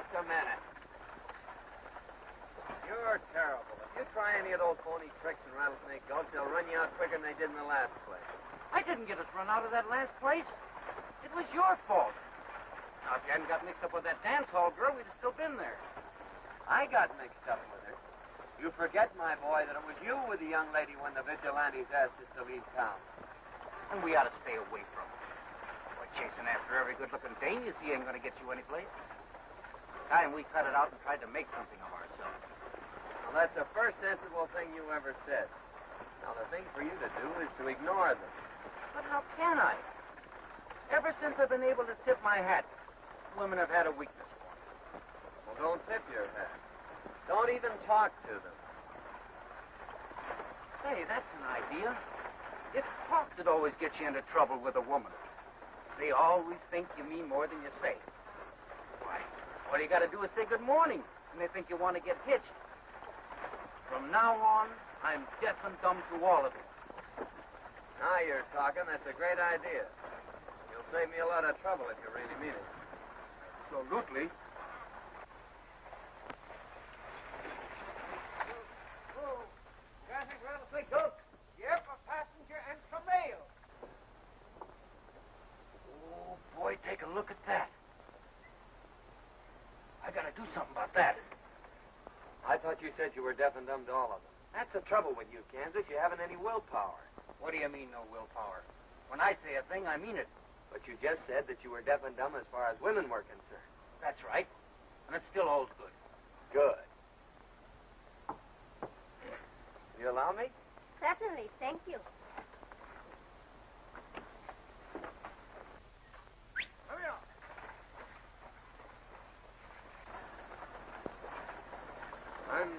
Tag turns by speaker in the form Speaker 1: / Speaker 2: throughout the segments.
Speaker 1: Just a minute. You're terrible. If you try any of those phony tricks in Rattlesnake Gulch, they'll run you out quicker than they did in the last place.
Speaker 2: I didn't get us run out of that last place. It was your fault. Now, if you hadn't got mixed up with that dance hall girl, we'd have still been there.
Speaker 1: I got mixed up with her. You forget, my boy, that it was you with the young lady when the vigilantes asked us to leave town.
Speaker 2: And we ought to stay away from her. We're chasing after every good-looking dame you see ain't going to get you anyplace. Time we cut it out and tried to make something of ourselves.
Speaker 1: Well, that's the first sensible thing you ever said. Now, the thing for you to do is to ignore them.
Speaker 2: But how can I? Ever since I've been able to tip my hat, women have had a weakness for me.
Speaker 1: Well, don't tip your hat. Don't even talk to them.
Speaker 2: Say, that's an idea. It's talk that always gets you into trouble with a woman. They always think you mean more than you say. Why, all you got to do is say good morning, and they think you want to get hitched. From now on, I'm deaf and dumb to all of it.
Speaker 1: Now you're talking. That's a great idea. You'll save me a lot of trouble if you really mean it.
Speaker 2: Absolutely.
Speaker 3: Traffic Rattlesnake Gulch. Here for passenger and for mail.
Speaker 2: Oh, boy, take a look at that. I got to do something about that.
Speaker 1: I thought you said you were deaf and dumb to all of them. That's the trouble with you, Kansas. You haven't any willpower.
Speaker 2: What do you mean, no willpower? When I say a thing, I mean it.
Speaker 1: But you just said that you were deaf and dumb as far as women were concerned.
Speaker 2: That's right. And it still holds good.
Speaker 1: Good. You allow me?
Speaker 4: Certainly, thank you.
Speaker 3: Hurry up.
Speaker 1: I'm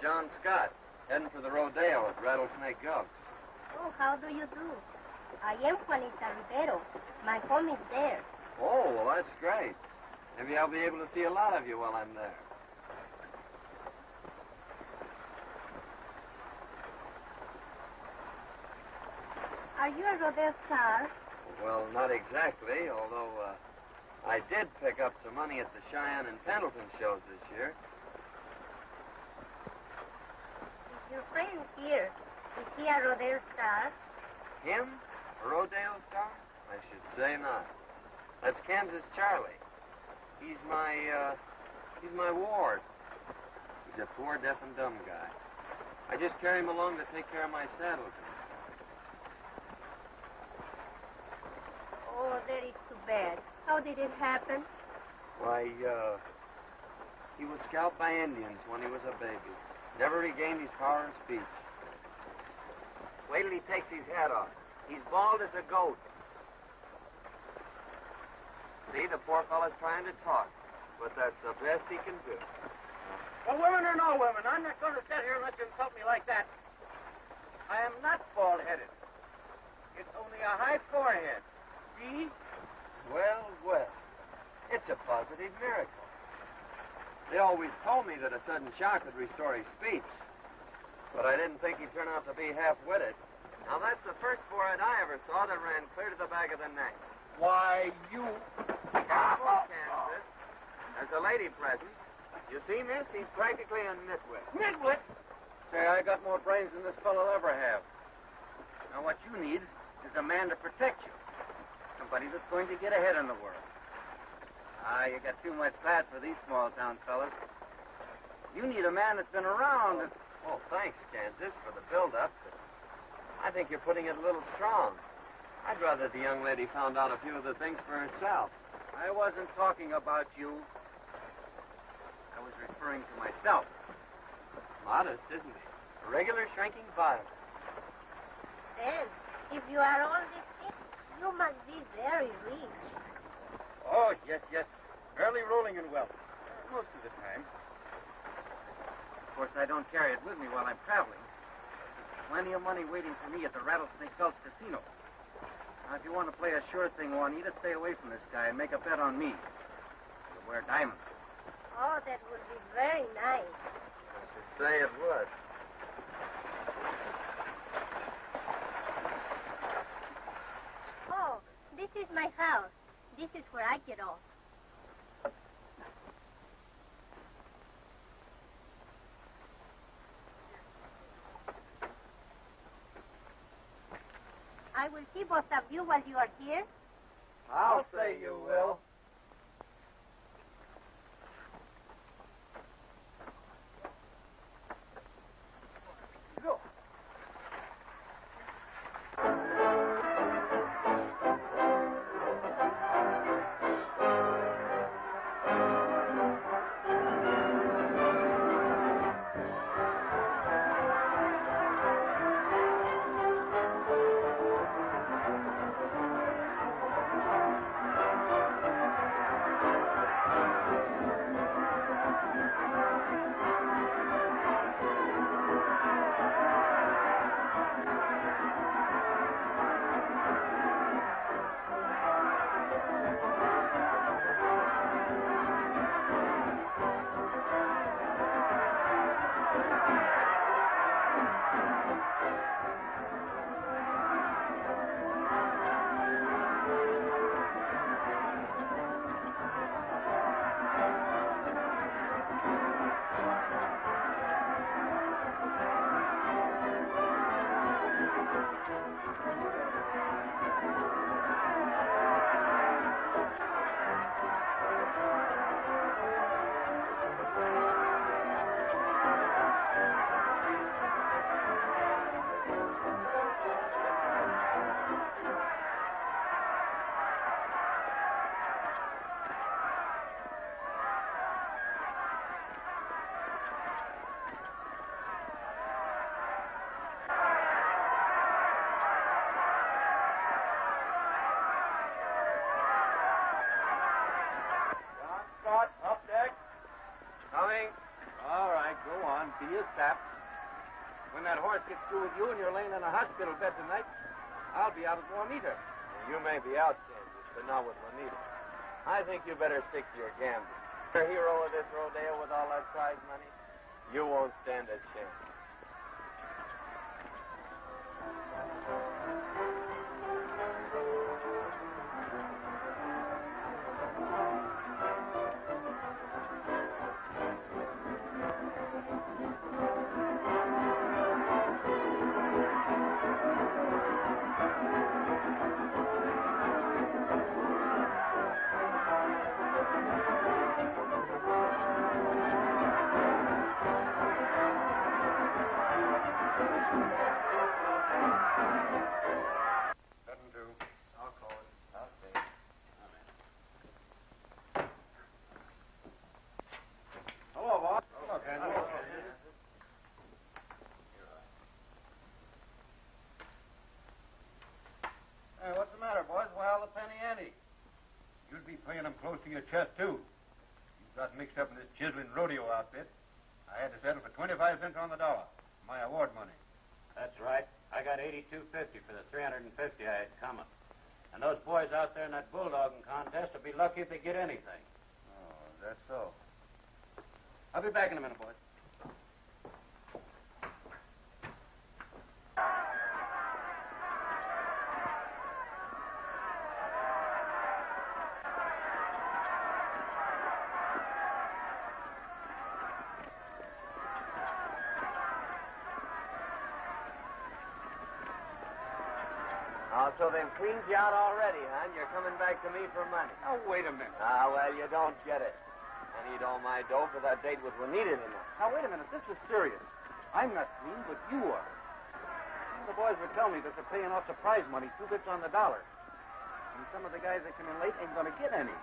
Speaker 1: John Scott, heading for the rodeo at Rattlesnake Gulch.
Speaker 4: Oh, how do you do? I am Juanita Rivero. My home is there.
Speaker 1: Oh, well, that's great. Maybe I'll be able to see a lot of you while I'm there.
Speaker 4: Are you a rodeo star?
Speaker 1: Well, not exactly, although I did pick up some money at the Cheyenne and Pendleton shows this year.
Speaker 4: Is your friend here? Is he a rodeo star?
Speaker 1: Him? A rodeo star? I should say not. That's Kansas Charlie. He's my ward. He's a poor deaf and dumb guy. I just carry him along to take care of my saddles and stuff.
Speaker 4: Oh, that is too bad. How did it happen?
Speaker 1: Why, he was scalped by Indians when he was a baby. Never regained his power of speech. Wait till he takes his hat off. He's bald as a goat. See, the poor fellow's trying to talk, but that's the best he can do.
Speaker 2: Well, women or no women, I'm not going to sit here and let you insult me like that. I am not bald-headed. It's only a high forehead. See?
Speaker 1: Well, well. It's a positive miracle. They always told me that a sudden shock would restore his speech. But I didn't think he'd turn out to be half-witted. Now, that's the first forehead I ever saw that ran clear to the back of the neck.
Speaker 2: Why, you...
Speaker 1: Careful, Kansas. There's a lady present. You see, miss, he's practically a nitwit.
Speaker 2: Nitwit? Say, I got more brains than this fellow'll ever have. Now, what you need is a man to protect you. Somebody that's going to get ahead in the world. Ah, you got too much fat for these small-town fellas. You need a man that's been around.
Speaker 1: Oh, thanks, Kansas, for the build-up. But I think you're putting it a little strong. I'd rather the young lady found out a few of the things for herself.
Speaker 2: I wasn't talking about you. I was referring to myself.
Speaker 1: Modest, isn't he? A regular shrinking violet.
Speaker 4: Then, if you are all this sick, you must be very rich.
Speaker 2: Oh, yes, yes. Early rolling in wealth. Most of the time. Of course, I don't carry it with me while I'm traveling. There's plenty of money waiting for me at the Rattlesnake Gulch Casino. Now, if you want to play a sure thing, Juanita, stay away from this guy and make a bet on me. You'll wear diamonds.
Speaker 4: Oh, that would be very nice.
Speaker 1: I should say it would.
Speaker 4: Oh, this is my house. This is where I get off. I will see both of you while you are here.
Speaker 1: I'll say you will.
Speaker 3: Go.
Speaker 2: To you, Sap. When that horse gets through with you and you're laying in a hospital bed tonight, I'll be out at Juanita.
Speaker 1: You may be out, Kansas, but not with Juanita. I think you better stick to your gambling. You're a hero of this rodeo with all that prize money. You won't stand a chance.
Speaker 2: Hey, what's the matter, boys? Why all the penny ante?
Speaker 5: You'd be playing them close to your chest, too. You got mixed up in this chiseling rodeo outfit. I had to settle for 25 cents on the dollar. My award money.
Speaker 6: That's right. I got $82.50 for the $350 I had coming. And those boys out there in that bulldogging contest will be lucky if they get anything.
Speaker 5: Oh, that's so.
Speaker 2: I'll be back in a minute, boys.
Speaker 1: Oh, so they've cleaned you out already, huh? And you're coming back to me for money.
Speaker 2: Now, wait a minute.
Speaker 1: Ah, well, you don't get it. I need all my dough for that date with Juanita tonight.
Speaker 2: Now, wait a minute. This is serious. I'm not clean, but you are. The boys were telling me that they're paying off the prize money, 2 bits on the dollar. And some of the guys that come in late ain't going to get any.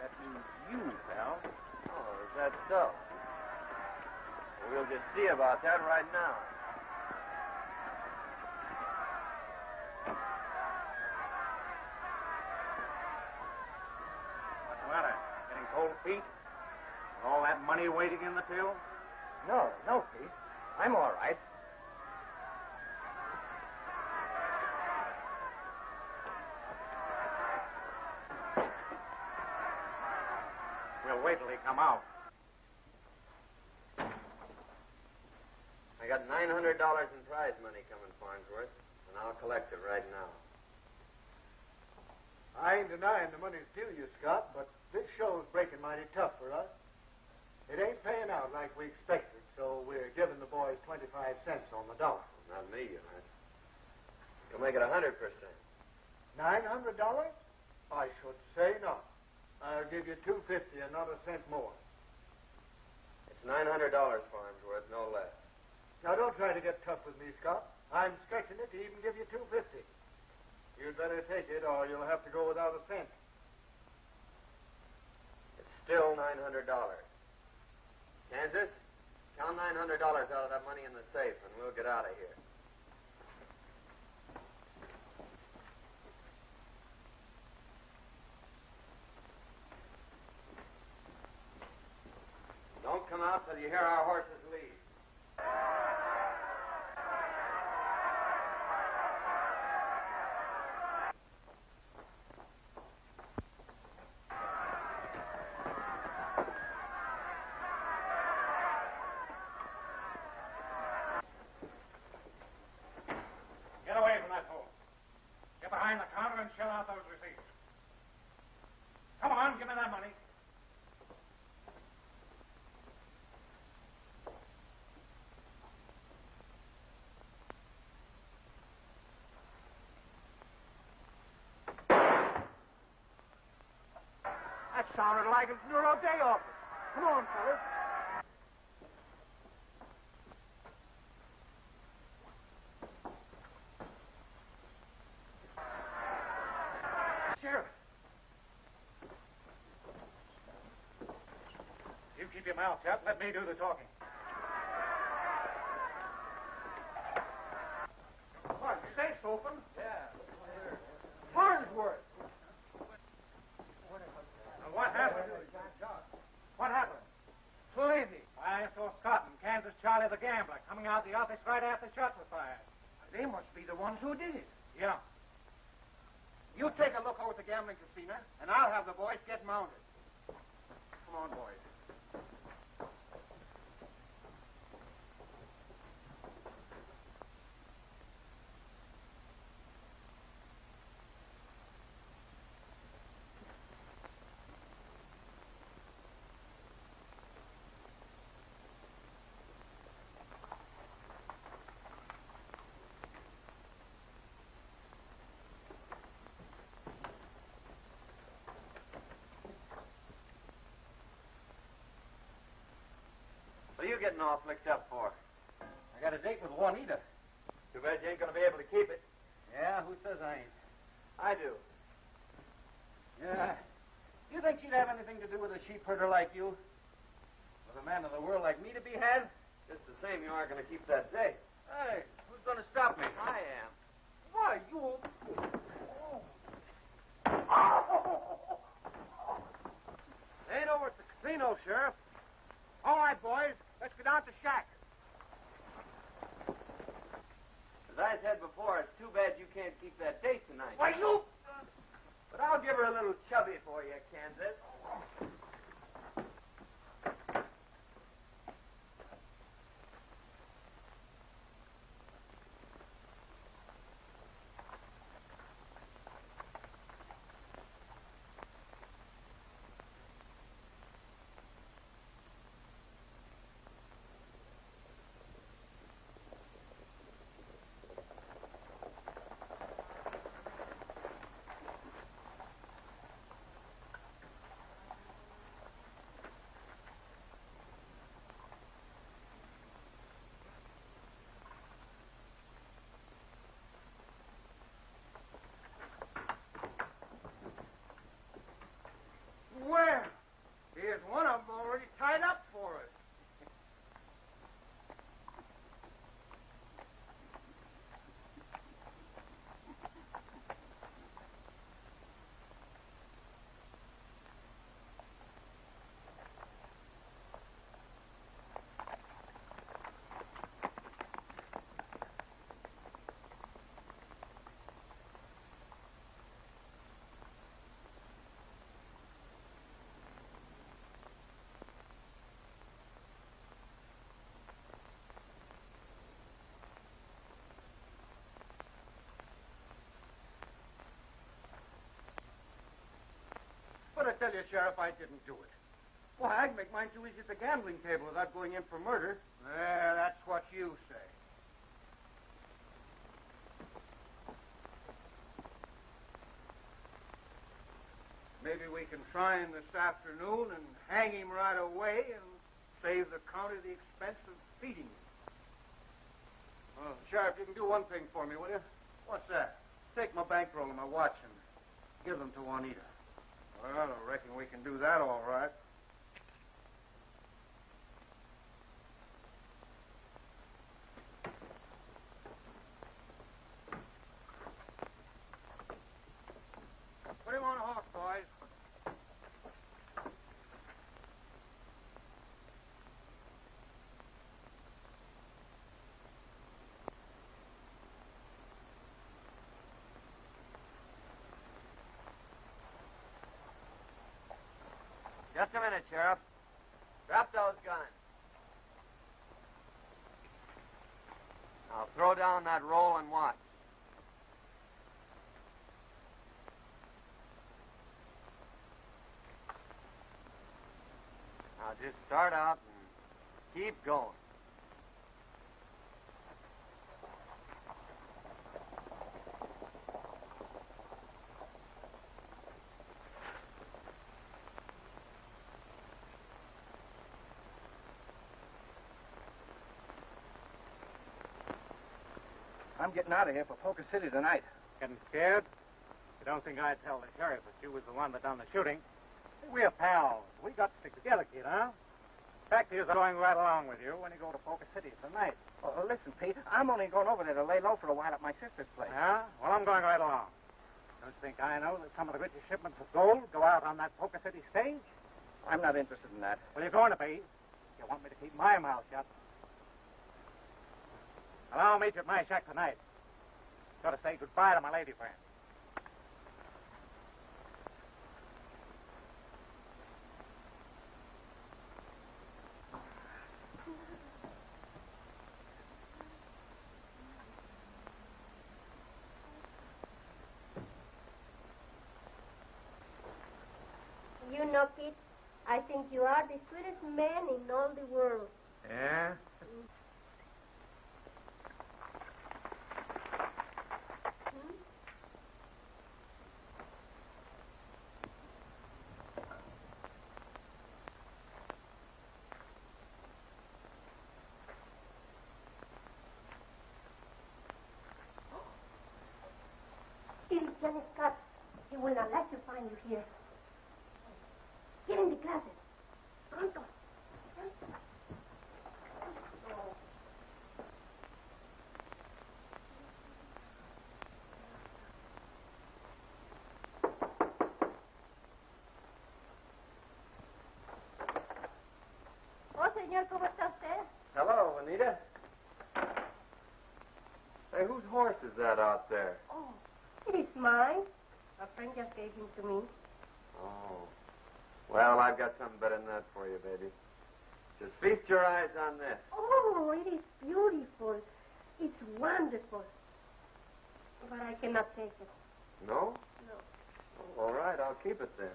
Speaker 2: That means you, pal.
Speaker 1: Oh, is that so? Well, we'll just see about that right now.
Speaker 2: What's the matter? Getting cold feet? All that money waiting in the till?
Speaker 3: No, Pete. I'm all right.
Speaker 2: We'll wait till they come out.
Speaker 1: I got $900 in prize money coming, Farnsworth, and I'll collect it right now.
Speaker 3: I ain't denying the money's due you, Scott, but this show's breaking mighty tough for us. It ain't paying out like we expected, so we're giving the boys 25 cents on the dollar.
Speaker 1: Not me, you know. You'll make it 100%.
Speaker 3: $900? I should say not. I'll give you $250 and not a cent more.
Speaker 1: It's $900, Farnsworth, no less.
Speaker 3: Now, don't try to get tough with me, Scott. I'm stretching it to even give you $250. You'd better take it, or you'll have to go without a cent.
Speaker 1: It's still $900. Kansas, count $900 out of that money in the safe, and we'll get out of here. Don't come out till you hear our horses leave.
Speaker 5: Get away from that hole. Get behind the counter and shell out those receipts. Come on, give me that money.
Speaker 3: That sounded like it's the rodeo office. Come on, fellas.
Speaker 5: Sheriff. You keep your mouth shut. Let me do the talking. What, you say, Sopham?
Speaker 3: Yeah.
Speaker 5: Farnsworth. And what happened? What happened?
Speaker 3: Plenty.
Speaker 5: I saw Scott and Kansas Charlie the gambler coming out of the office right after shots were fired.
Speaker 3: They must be the ones who did it.
Speaker 5: Yeah.
Speaker 3: You take a look over at the gambling casino, and I'll have the boys get mounted. Come on, boys.
Speaker 1: What are you getting all flicked up for?
Speaker 2: I got a date with Juanita.
Speaker 1: Too bad you ain't going to be able to keep it.
Speaker 2: Yeah, who says I ain't?
Speaker 1: I do.
Speaker 2: Yeah. You think she'd have anything to do with a sheep herder like you? With a man of the world like me to be had?
Speaker 1: Just the same, you aren't going to keep that date.
Speaker 2: Hey, who's going to stop me?
Speaker 1: I am.
Speaker 2: Why, you...
Speaker 3: Ain't over at the casino, Sheriff. All right, boys. Let's go down to Shack.
Speaker 1: As I said before, it's too bad you can't keep that date tonight.
Speaker 3: Why, you...
Speaker 1: But I'll give her a little chubby for you, Kansas.
Speaker 3: Well, here's one of them already tied up for us. But I tell you, Sheriff, I didn't do it. Why, I can make mine too easy at the gambling table without going in for murder. That's what you say. maybe we can try him this afternoon and hang him right away and save the county the expense of feeding him. Well, Sheriff, you can do one thing for me, will you?
Speaker 2: What's that?
Speaker 3: Take my bankroll and my watch and give them to Juanita. Well, I reckon we can do that all right. Put him on a horse, boys.
Speaker 1: Just a minute, Sheriff. Drop those guns. Now throw down that roll and watch. Now just start out and keep going.
Speaker 2: I'm getting out of here for Poker City tonight.
Speaker 6: Getting scared? You don't think I'd tell the sheriff that you was the one that done the shooting? We're pals. We got to stick together, kid, huh? Fact is, I'm going right along with you when you go to Poker City tonight.
Speaker 2: Oh, listen, Pete, I'm only going over there to lay low for a while at my sister's place.
Speaker 6: Yeah? Well, I'm going right along. Don't you think I know that some of the richest shipments of gold go out on that Poker City stage?
Speaker 2: I'm not interested in that.
Speaker 6: Well, you're going to be. You want me to keep my mouth shut. Well, I'll meet you at my shack tonight. Got to say goodbye to my lady friend.
Speaker 4: You know, Pete, I think you are the sweetest man in all the world.
Speaker 1: Yeah?
Speaker 4: It is Johnny Scott. He will not let you find you here. Get in the closet. Pronto. Oh, señor, ¿cómo está usted?
Speaker 1: Hello, Anita. Hey, whose horse is that out there?
Speaker 4: Oh, it is mine. A friend just gave him to me.
Speaker 1: Oh. Well, I've got something better than that for you, baby. Just feast your eyes on this.
Speaker 4: Oh, it is beautiful. It's wonderful. But I cannot take it.
Speaker 1: No?
Speaker 4: No.
Speaker 1: Oh, all right, I'll keep it then.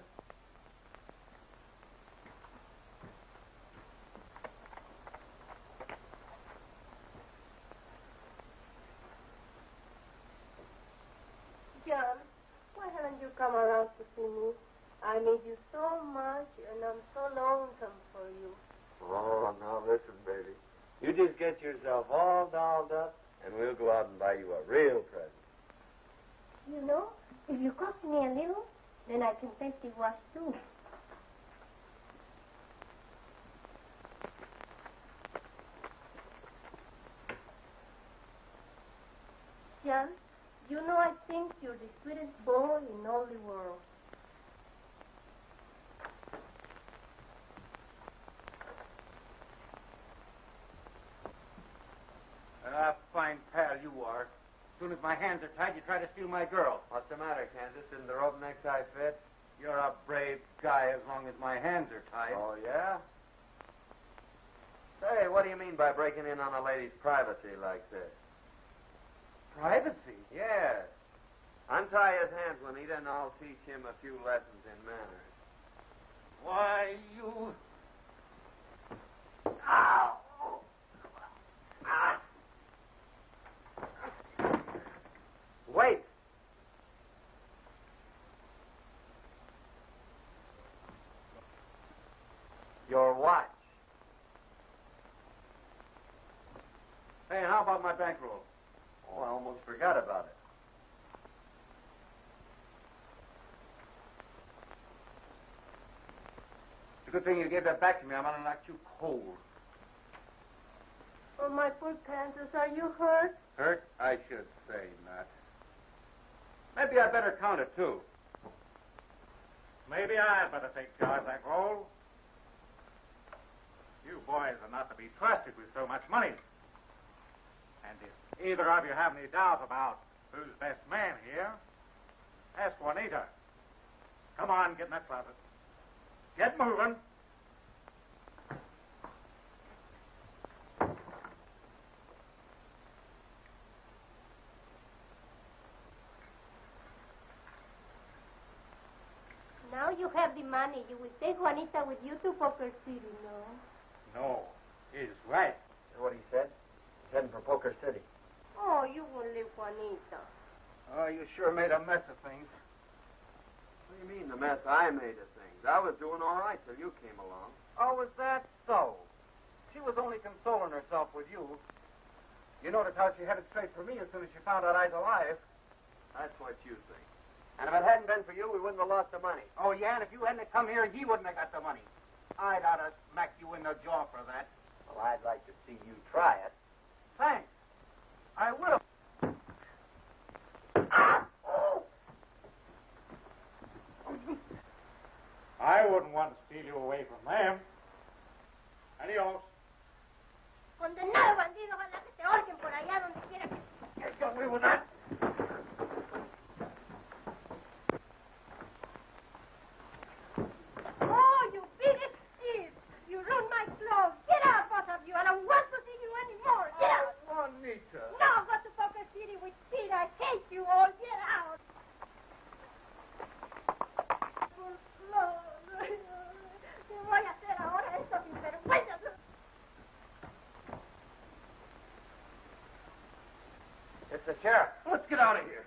Speaker 4: John, why haven't you come around to see me? I miss you so much, and I'm so lonesome for you.
Speaker 1: Oh, now listen, baby. You just get yourself all dolled up, and we'll go out and buy you a real present.
Speaker 4: You know, if you cost me a little, then I can take the wash too. John, you know I think you're the sweetest boy in all the world.
Speaker 2: Fine pal you are. As soon as my hands are tied, you try to steal my girl.
Speaker 1: What's the matter, Kansas? Didn't the rope necktie fit?
Speaker 2: You're a brave guy as long as my hands are tied.
Speaker 1: Oh, yeah? Say, what do you mean by breaking in on a lady's privacy like this?
Speaker 2: Privacy?
Speaker 1: Yes. Untie his hands, Juanita, and I'll teach him a few lessons in manners.
Speaker 2: Why, you...
Speaker 1: Ow! Ah! Wait.
Speaker 2: about my bankroll?
Speaker 1: Oh, I almost forgot about it.
Speaker 2: It's a good thing you gave that back to me. I'm going to knock you cold.
Speaker 4: Oh, my poor Kansas, are you hurt?
Speaker 5: Hurt? I should say not.
Speaker 2: Maybe I better count it, too.
Speaker 6: Maybe I'd better take charge of that role. You boys are not to be trusted with so much money. And if either of you have any doubt about who's best man here, ask Juanita. Come on, get in that closet. Get moving.
Speaker 4: Now you have the money. You will take Juanita with you to Poker City, no?
Speaker 6: No, he's right.
Speaker 1: That's what he said. He's heading for Poker City.
Speaker 4: Oh, you won't leave Juanita.
Speaker 2: Oh, you sure made a mess of things.
Speaker 1: What do you mean, the mess I made of things? I was doing all right till you came along.
Speaker 2: Oh, was that so? She was only consoling herself with you. You noticed how she headed straight for me as soon as she found out I was alive.
Speaker 1: That's what you think. And if it hadn't been for you, we wouldn't have lost the money.
Speaker 2: Oh, yeah, and if you hadn't come here, he wouldn't have got the money. I'd ought to smack you in the jaw for that.
Speaker 1: Well, I'd like to see you try it.
Speaker 2: Thanks. I will.
Speaker 6: I wouldn't want to steal you away from them. Adios.
Speaker 4: Condenado bandido, ojalá que te ahorquen por allá donde quiera que...
Speaker 2: Get away with that.
Speaker 4: Oh, you big thief! You ruined my clothes. Get out, both of you. I don't want to see you anymore. Get out.
Speaker 2: Juanita.
Speaker 4: No, go to Poker City with Pete. I hate you all. Get out. Por clothes. ¿Qué voy a hacer ahora? Esto sin vergüenza.
Speaker 2: It's the sheriff. Let's get out of here.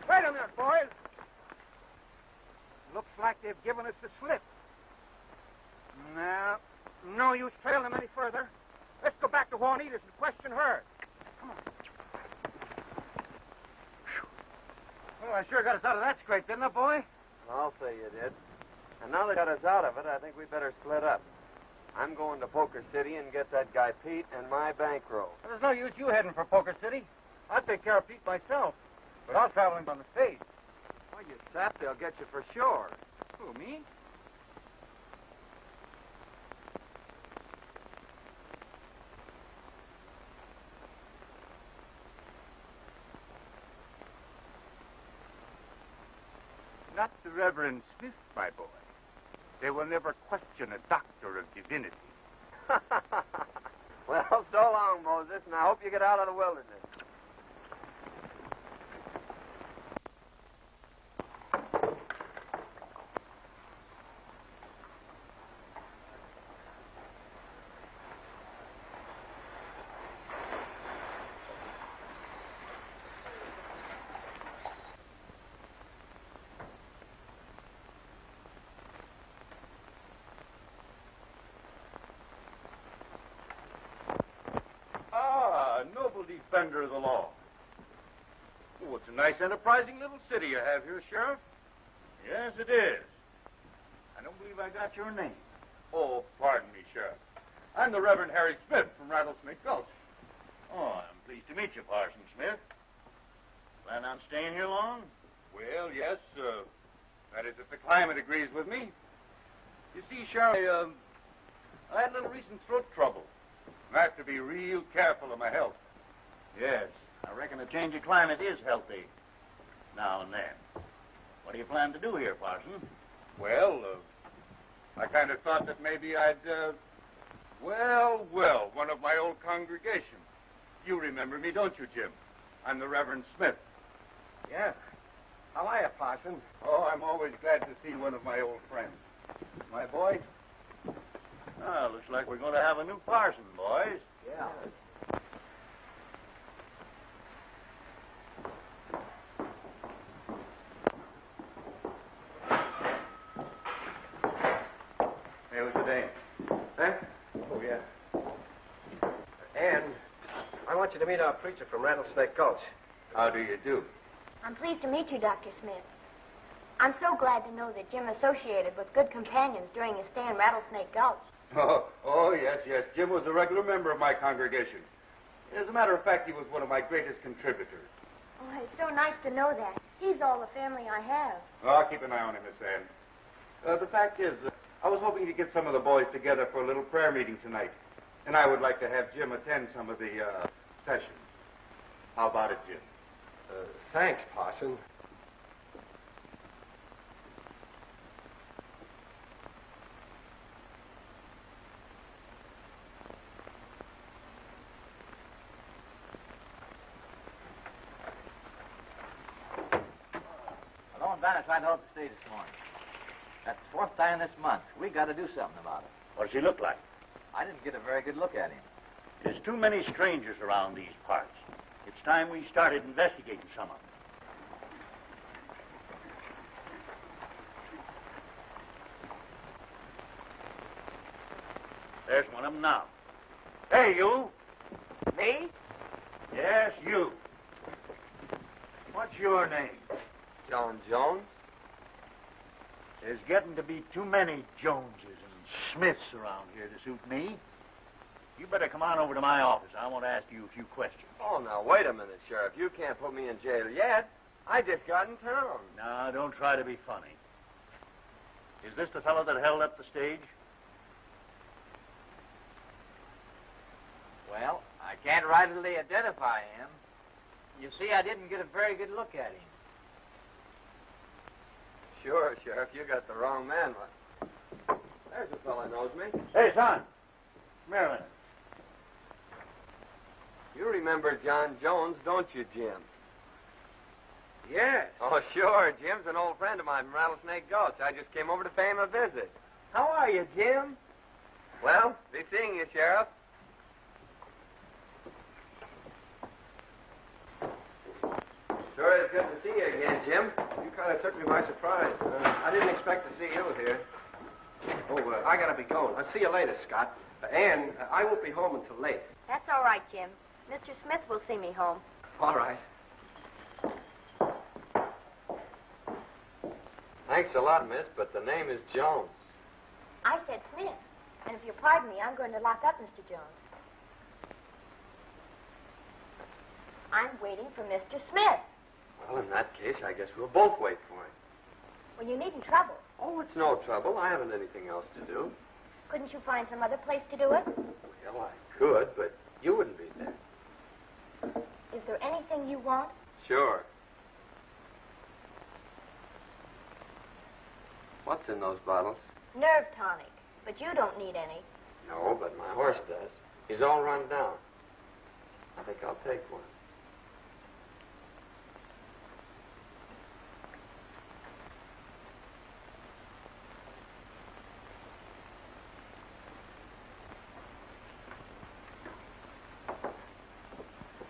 Speaker 2: Wait a minute, boys. Looks like they've given us the slip. No use trailing them any further. Let's go back to Juanita's and question her. Come on. Well, I sure got us out of that scrape, didn't I, boy?
Speaker 1: I'll say you did. And now they got us out of it, I think we better split up. I'm going to Poker City and get that guy Pete and my bankroll.
Speaker 2: Well, there's no use you heading for Poker City. I'll take care of Pete myself. But I'll travel him on the stage.
Speaker 1: Well, you sap, they'll get you for sure.
Speaker 2: Who, me?
Speaker 7: Not the Reverend Smith, my boy. They will never question a doctor of divinity.
Speaker 1: Well, so long, Moses, and I hope you get out of the wilderness.
Speaker 7: Noble defender of the law.
Speaker 5: Oh, it's a nice, enterprising little city you have here, Sheriff.
Speaker 7: Yes, it is. I don't believe I got your name.
Speaker 5: Oh, pardon me, Sheriff. I'm the Reverend Harry Smith from Rattlesnake Gulch.
Speaker 7: Oh, I'm pleased to meet you, Parson Smith. Plan on staying here long?
Speaker 5: Well, yes, that is if the climate agrees with me. You see, Sheriff, I had a little recent throat trouble. I have to be real careful of my health.
Speaker 7: Yes. I reckon a change of climate is healthy now and then. What do you plan to do here, Parson?
Speaker 5: Well, I kind of thought that maybe I'd, one of my old congregation. You remember me, don't you, Jim? I'm the Reverend Smith.
Speaker 3: Yeah. How are you, Parson?
Speaker 5: Oh, I'm always glad to see one of my old friends. My boy?
Speaker 7: Ah, looks like we're going to have a new parson, boys.
Speaker 3: Yeah.
Speaker 1: Hey, what's your name? Huh? Oh, yeah. Ann, I want you to meet our preacher from Rattlesnake Gulch.
Speaker 5: How do you do?
Speaker 4: I'm pleased to meet you, Dr. Smith. I'm so glad to know that Jim associated with good companions during his stay in Rattlesnake Gulch.
Speaker 5: Oh, yes. Jim was a regular member of my congregation. As a matter of fact, he was one of my greatest contributors.
Speaker 4: Oh, it's so nice to know that. He's all the family I have.
Speaker 5: Oh, I'll keep an eye on him, Miss Ann. The fact is, I was hoping to get some of the boys together for a little prayer meeting tonight. And I would like to have Jim attend some of the sessions. How about it, Jim?
Speaker 1: Thanks, Parson.
Speaker 2: The lawmen bandits tried to hold the stage this morning. That's the fourth time this month. We got to do something about it.
Speaker 7: What does he look like?
Speaker 2: I didn't get a very good look at him.
Speaker 7: There's too many strangers around these parts. It's time we started investigating some of them. There's one of them now. Hey, you.
Speaker 1: Me?
Speaker 7: Yes, you. What's your name?
Speaker 1: John Jones.
Speaker 7: There's getting to be too many Joneses and Smiths around here to suit me. You better come on over to my office. I want to ask you a few questions.
Speaker 1: Oh, now, wait a minute, Sheriff. You can't put me in jail yet. I just got in town.
Speaker 7: Now, don't try to be funny. Is this the fellow that held up the stage?
Speaker 2: Well, I can't rightly identify him. You see, I didn't get a very good look at him.
Speaker 1: Sure, Sheriff. You got the wrong man. There's a fellow knows me.
Speaker 7: Hey, son. Come here a minute.
Speaker 1: You remember John Jones, don't you, Jim?
Speaker 7: Yes.
Speaker 1: Oh, sure. Jim's an old friend of mine from Rattlesnake Gulch. I just came over to pay him a visit. How are you, Jim? Well, be seeing you, Sheriff. Sure is good to see you again, Jim. You kind of took me by surprise. I didn't expect to see you here. Oh, I gotta be going. I'll see you later, Scott. Ann, I won't be home until late.
Speaker 4: That's all right, Jim. Mr. Smith will see me home.
Speaker 1: All right. Thanks a lot, miss, but the name is Jones.
Speaker 4: I said Smith. And if you pardon me, I'm going to lock up Mr. Jones. I'm waiting for Mr. Smith.
Speaker 1: Well, in that case, I guess we'll both wait for him.
Speaker 4: Well, you needn't trouble.
Speaker 1: Oh, it's no trouble. I haven't anything else to do.
Speaker 4: Couldn't you find some other place to do it?
Speaker 1: Well, I could, but you wouldn't be there.
Speaker 4: Is there anything you want?
Speaker 1: Sure. What's in those bottles?
Speaker 4: Nerve tonic. But you don't need any.
Speaker 1: No, but my horse does. He's all run down. I think I'll take one.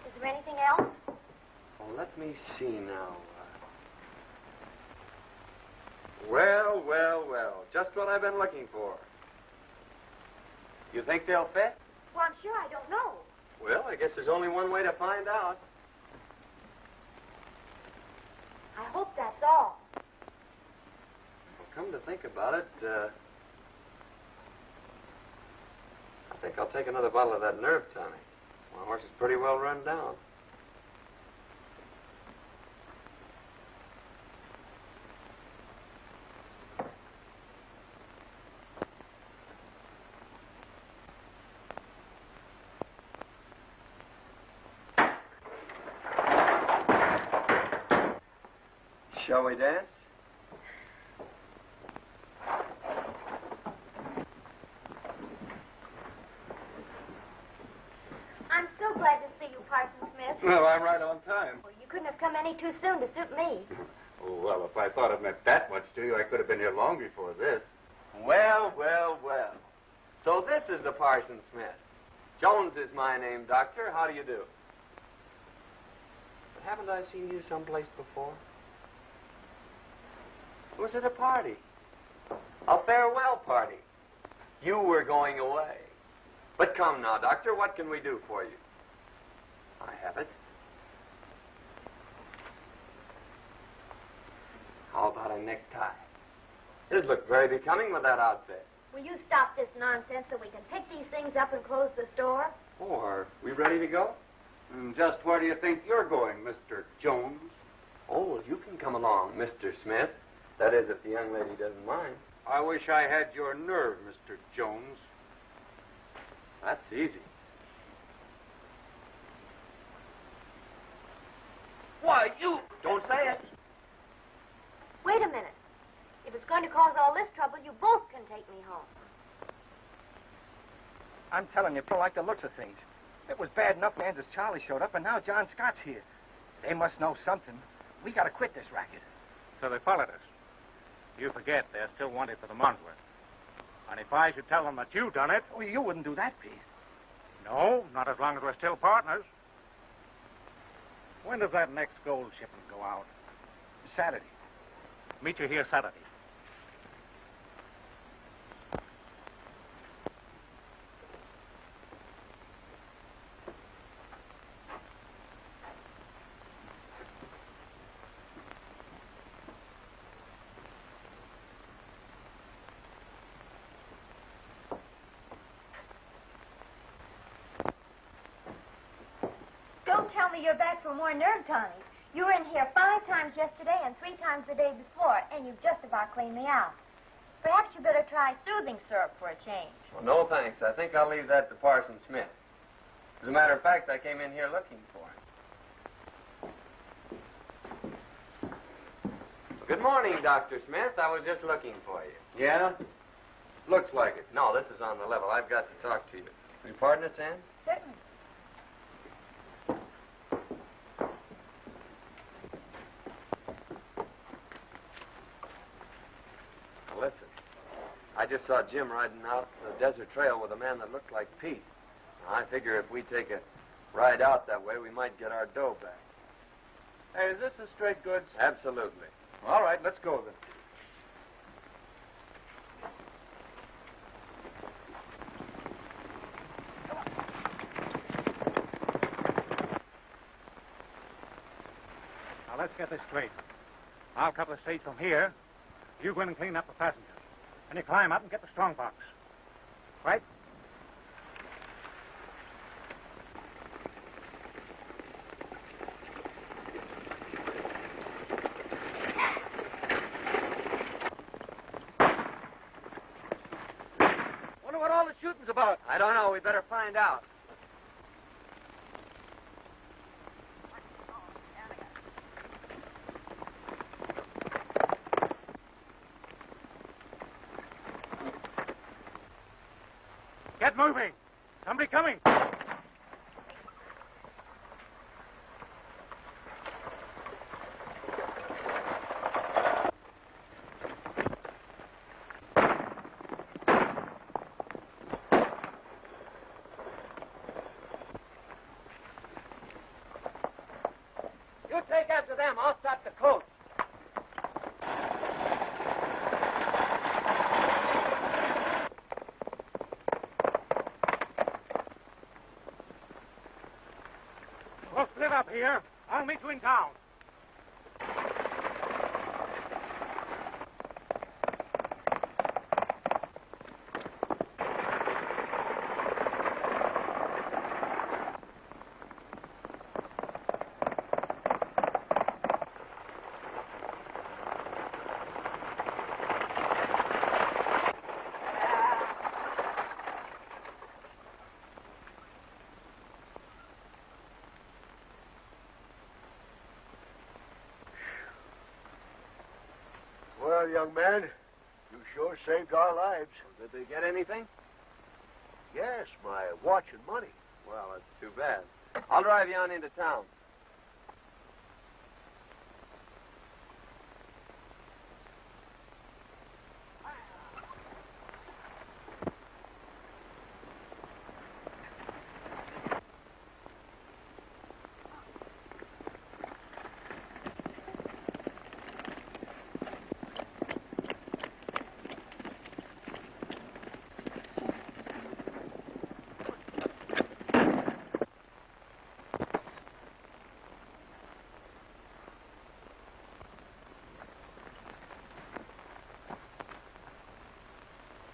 Speaker 4: Is there anything else?
Speaker 1: Well, let me see now. Well. Just what I've been looking for. You think they'll fit?
Speaker 4: Well, I'm sure I don't know.
Speaker 1: Well, I guess there's only one way to find out.
Speaker 4: I hope that's all.
Speaker 1: Well, come to think about it, I think I'll take another bottle of that nerve tonic. My horse is pretty well run down. Shall we dance?
Speaker 4: I'm so glad to see you, Parson Smith.
Speaker 5: Well, I'm right on time.
Speaker 4: Well, you couldn't have come any too soon to suit me.
Speaker 5: Oh, well, if I thought it meant that much to you, I could have been here long before this.
Speaker 1: Well, well, well. So this is the Parson Smith. Jones is my name, Doctor. How do you do? But haven't I seen you someplace before? Was it a party? A farewell party. You were going away. But come now, Doctor, what can we do for you? I have it. How about a necktie? It'd look very becoming with that outfit.
Speaker 4: Will you stop this nonsense so we can pick these things up and close the store?
Speaker 1: Oh, are we ready to go?
Speaker 5: And just where do you think you're going, Mr. Jones?
Speaker 1: Oh, well, you can come along, Mr. Smith. That is, if the young lady doesn't mind.
Speaker 5: I wish I had your nerve, Mr. Jones.
Speaker 1: That's easy. Why, you... Don't say it.
Speaker 4: Wait a minute. If it's going to cause all this trouble, you both can take me home.
Speaker 3: I'm telling you, I don't like the looks of things. It was bad enough Kansas Charlie showed up, and now John Scott's here. They must know something. We got to quit this racket.
Speaker 6: So they followed us. You forget they're still wanted for the Mondsworth. And if I should tell them that you done it...
Speaker 3: Oh, you wouldn't do that, Pete.
Speaker 6: No, not as long as we're still partners. When does that next gold shipment go out?
Speaker 3: Saturday.
Speaker 6: Meet you here Saturday.
Speaker 4: Don't tell me you're back for more nerve tonics. You were in here 5 times yesterday and 3 times the day before, and you've just about cleaned me out. Perhaps you better try soothing syrup for a change.
Speaker 1: Well, no, thanks. I think I'll leave that to Parson Smith. As a matter of fact, I came in here looking for him. Good morning, Dr. Smith. I was just looking for you.
Speaker 5: Yeah? Looks like it.
Speaker 1: No, this is on the level. I've got to talk to you. Will you pardon us, Ann?
Speaker 4: Certainly.
Speaker 1: Now, listen. I just saw Jim riding out the desert trail with a man that looked like Pete. Now, I figure if we take a ride out that way, we might get our dough back.
Speaker 5: Hey, is this the straight goods?
Speaker 1: Absolutely.
Speaker 5: All right, let's go then.
Speaker 6: Now, let's get this straight. I'll cover the stage from here. You go in and clean up the passengers. And you climb up and get the strong box. Right?
Speaker 3: Wonder what all the shooting's about.
Speaker 1: I don't know. We better find out.
Speaker 6: Get moving. Somebody coming.
Speaker 1: You take after them. I'll stop the coach.
Speaker 6: We'll split up here. I'll meet you in town.
Speaker 1: All right, let's go.
Speaker 6: Let's get this straight. I'll cover the stage from here. You go in and clean up the passengers. And you climb up and get the strong box. Right?
Speaker 1: All right.
Speaker 8: young man. You sure saved our lives.
Speaker 1: Did they get anything?
Speaker 8: Yes, my watch and money.
Speaker 1: Well, that's too bad. I'll drive you on into town.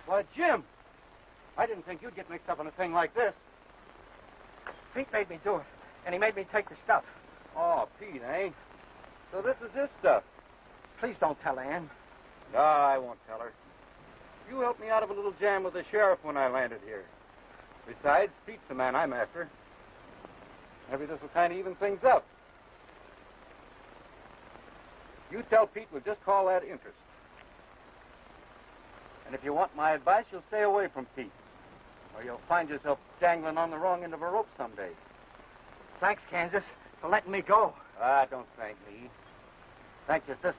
Speaker 3: Why, Jim, I didn't think you'd get mixed up in a thing like this. Pete made me do it, and he made me take the stuff.
Speaker 1: Oh, Pete, eh? So this is his stuff.
Speaker 3: Please don't tell Ann.
Speaker 1: No, I won't tell her. You helped me out of a little jam with the sheriff when I landed here. Besides, Pete's the man I'm after. Maybe this will kind of even things up. You tell Pete we'll just call that interest. And if you want my advice, you'll stay away from Pete, or you'll find yourself dangling on the wrong end of a rope someday.
Speaker 3: Thanks, Kansas, for letting me go.
Speaker 1: Ah, don't thank me. Thank your sister.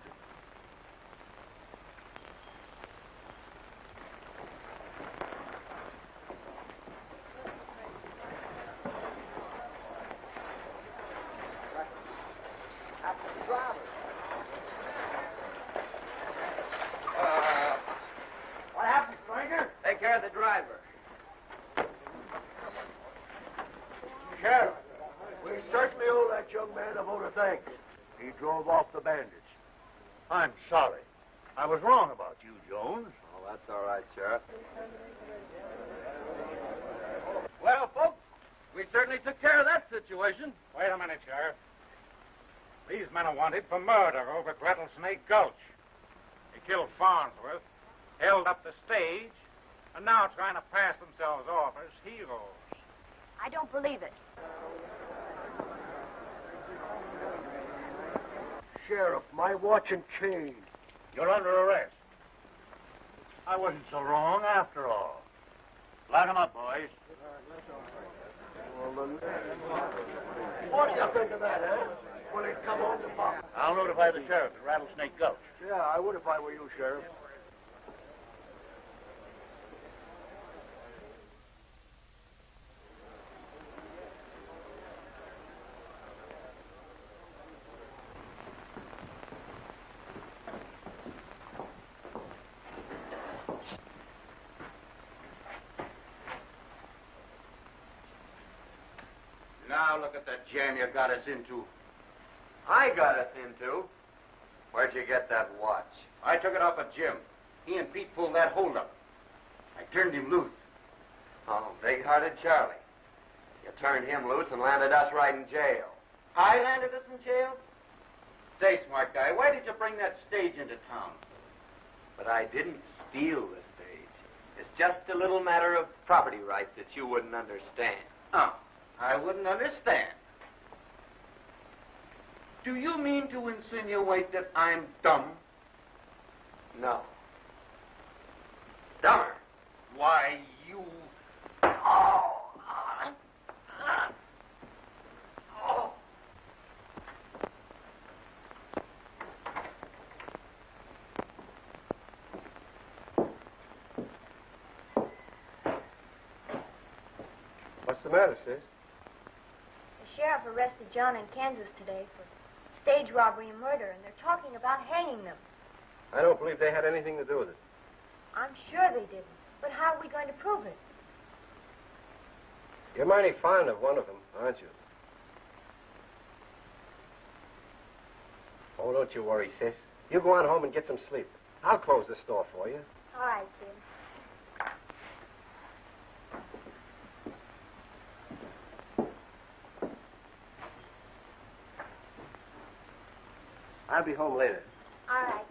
Speaker 3: What happened, stranger?
Speaker 1: Take care of the driver.
Speaker 8: Sheriff, we certainly owe that young man a vote of thanks. He drove off the bandits.
Speaker 7: I'm sorry. I was wrong about you, Jones.
Speaker 1: Oh, that's all right, Sheriff.
Speaker 2: Well, folks, we certainly took care of that situation.
Speaker 6: Wait a minute, Sheriff. These men are wanted for murder over at Rattlesnake Gulch. They killed Farnsworth, held up the stage, and now trying to pass themselves off as heroes.
Speaker 4: I don't believe it.
Speaker 8: Sheriff, my watch and chain.
Speaker 7: You're under arrest. I wasn't so wrong after all. Lock 'em up, boys.
Speaker 8: Well, what do you think of that, eh? Will it come on the box?
Speaker 7: I'll notify the sheriff at Rattlesnake Gulch.
Speaker 8: Yeah, I would if I were you, Sheriff.
Speaker 5: Now look at the jam you got us into.
Speaker 1: I got us into. Where'd you get that watch?
Speaker 5: I took it off of Jim. He and Pete pulled that holdup. I turned him loose.
Speaker 1: Oh, big-hearted Charlie. You turned him loose and landed us right in jail.
Speaker 5: I landed us in jail? Say, smart guy, why did you bring that stage into town?
Speaker 1: But I didn't steal the stage. It's just a little matter of property rights that you wouldn't understand.
Speaker 5: Oh, I wouldn't understand. Do you mean to insinuate that I'm dumb?
Speaker 1: No. Dumber.
Speaker 5: Why, you...
Speaker 1: What's the matter, sis?
Speaker 4: The sheriff arrested John in Kansas today for stage robbery and murder, and they're talking about hanging them.
Speaker 1: I don't believe they had anything to do with it.
Speaker 4: I'm sure they didn't. But how are we going to prove it?
Speaker 1: You're mighty fond of one of them, aren't you? Oh, don't you worry, sis. You go on home and get some sleep. I'll close the store for you.
Speaker 4: All right, Jim.
Speaker 1: I'll be home later.
Speaker 4: All right.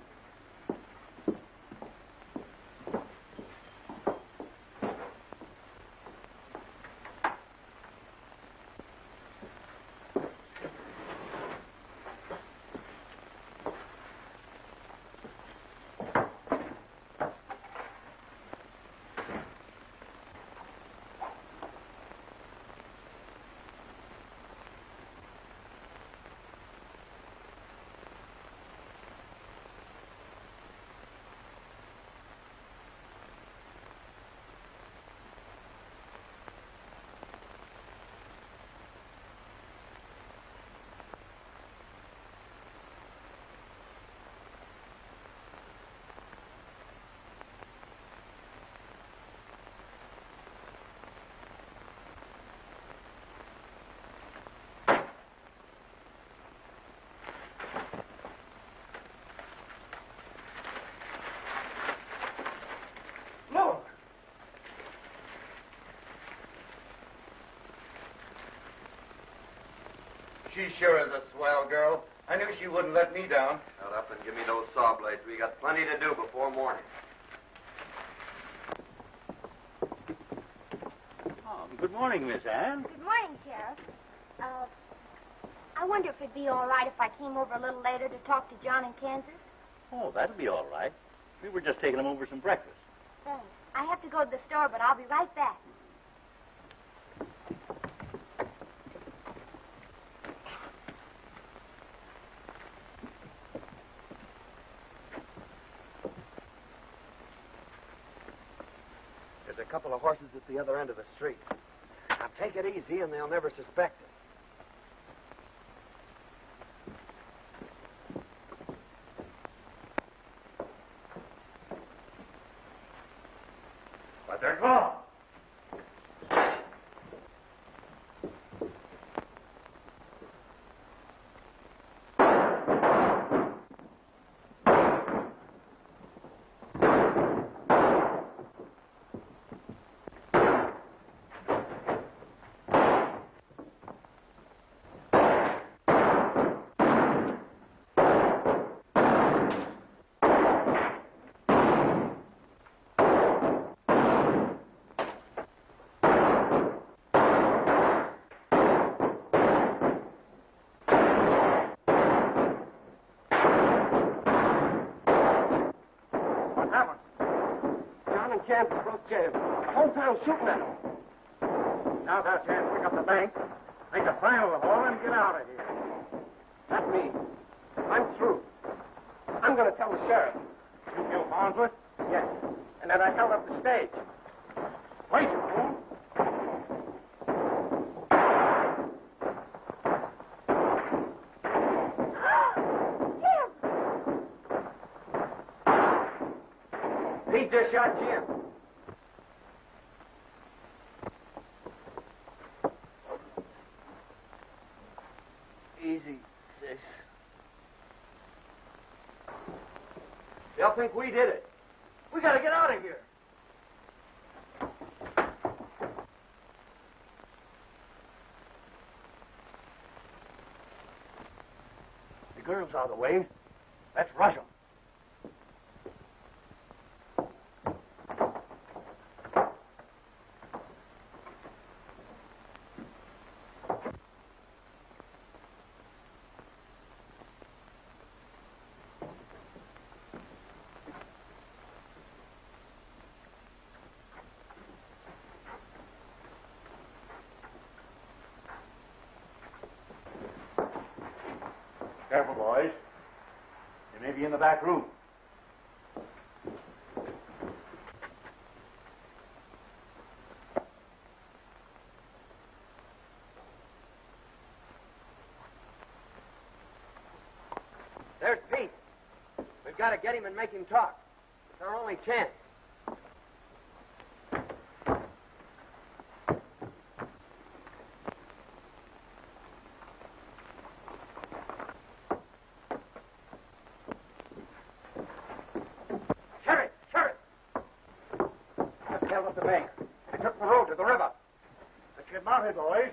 Speaker 5: She sure is a swell girl. I knew she wouldn't let me down.
Speaker 1: Shut up and give me those saw blades. We got plenty to do before morning.
Speaker 7: Oh, good morning, Miss Ann.
Speaker 4: Good morning, Sheriff. I wonder if it'd be all right if I came over a little later to talk to John in Kansas.
Speaker 7: Oh, that'll be all right. We were just taking him over some breakfast.
Speaker 4: Thanks. I have to go to the store, but I'll be right back.
Speaker 1: There's a couple of horses at the other end of the street. Now take it easy and they'll never suspect it.
Speaker 5: But they're gone.
Speaker 3: Kansas broke jail. The whole town's shooting at him.
Speaker 6: Now's our chance to pick up the bank, make a final haul, and get out of here.
Speaker 3: Not me. I'm through. I'm going to tell the sheriff.
Speaker 6: You killed Farnsworth?
Speaker 3: Yes. And then I held up the stage.
Speaker 6: Wait, you fool.
Speaker 3: He just shot Jim. Easy, sis. They'll think we did it. We gotta get out of here.
Speaker 8: The girl's out of the way. Let's rush 'em.
Speaker 7: Careful, boys. They may be in the back room.
Speaker 1: There's Pete. We've got to get him and make him talk. It's our only chance.
Speaker 3: Up the bank. They took the road to the river.
Speaker 6: Let's get mounted, boys.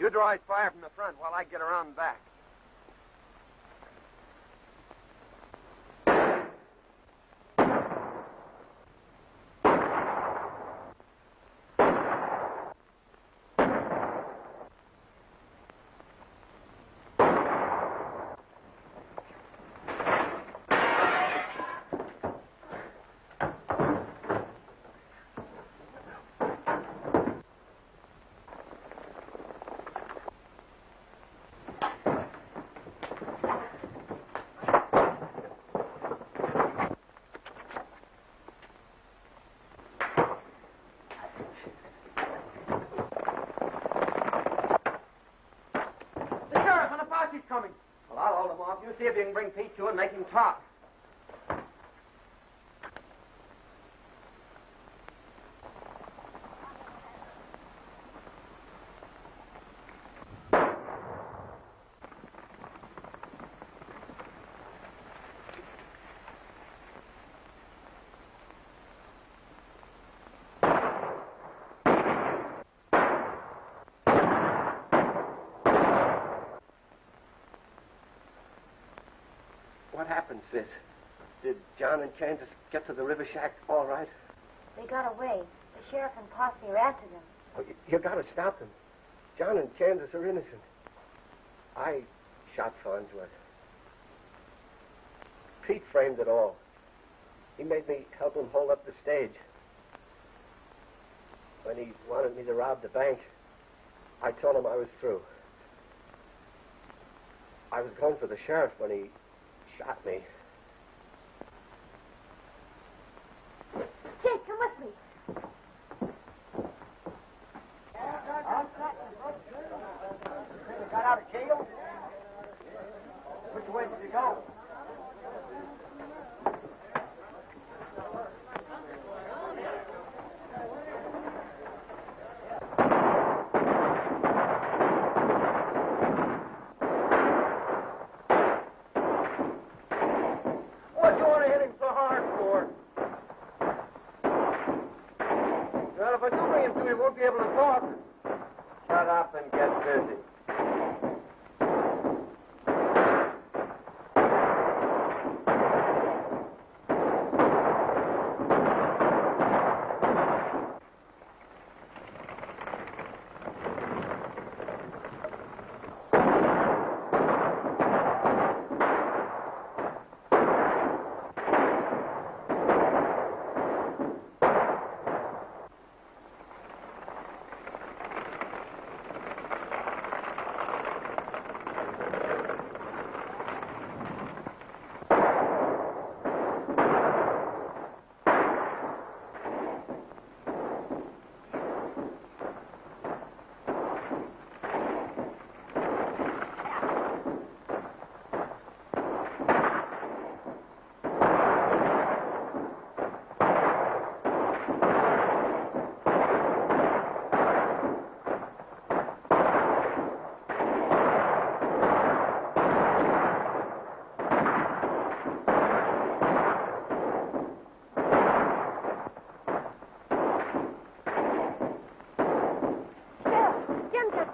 Speaker 1: You draw his fire from the front while I get around back.
Speaker 2: Coming.
Speaker 1: Well, I'll hold him off. You see if you can bring Pete to and make him talk. What happened, Sis? Did John and Kansas get to the river shack all right?
Speaker 4: They got away. The sheriff and posse are after them.
Speaker 1: Oh, you got to stop them. John and Kansas are innocent. I shot Farnsworth. Pete framed it all. He made me help him hold up the stage. When he wanted me to rob the bank, I told him I was through. I was going for the sheriff when he shot me.
Speaker 4: Jake, come with me.
Speaker 2: Got out of jail? Which way did you go?
Speaker 1: What you want to hit him so hard for? Well, if I do bring him to, he won't be able to talk. Shut up and get busy.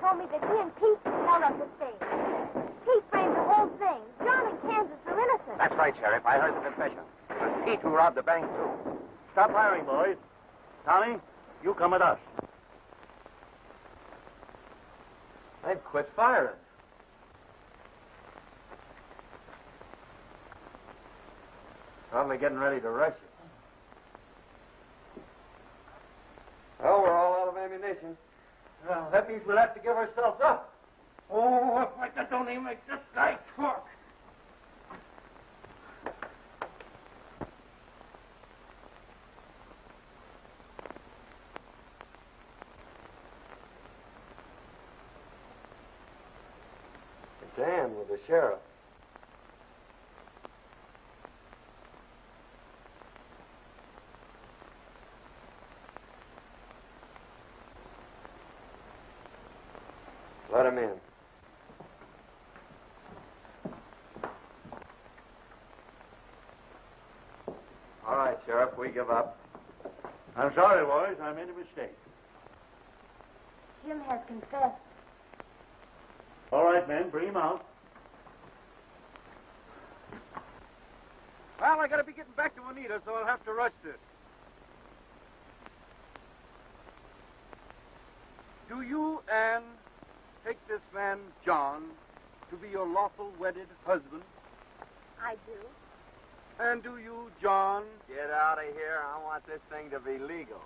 Speaker 4: Told me that he and Pete held up the stage. Pete framed the whole thing. John and Kansas are innocent.
Speaker 2: That's right, Sheriff. I heard the confession. It was Pete who robbed the bank, too.
Speaker 7: Stop firing, boys. Tommy, you come with us.
Speaker 1: They've quit firing. Probably getting ready to rush us. Well, we're all out of ammunition.
Speaker 3: Well, that means we'll have to give ourselves up. Oh, if I could only make this guy talk.
Speaker 1: Dan with the sheriff. Let him in. All right, Sheriff, we give up.
Speaker 7: I'm sorry, boys. I made a mistake.
Speaker 4: Jim has confessed.
Speaker 7: Ben. Bring him out.
Speaker 3: Well, I gotta be getting back to Juanita, so I'll have to rush this. Do you, Anne, take this man, John, to be your lawful wedded husband?
Speaker 4: I do.
Speaker 3: And do you, John?
Speaker 1: Get out of here. I want this thing to be legal.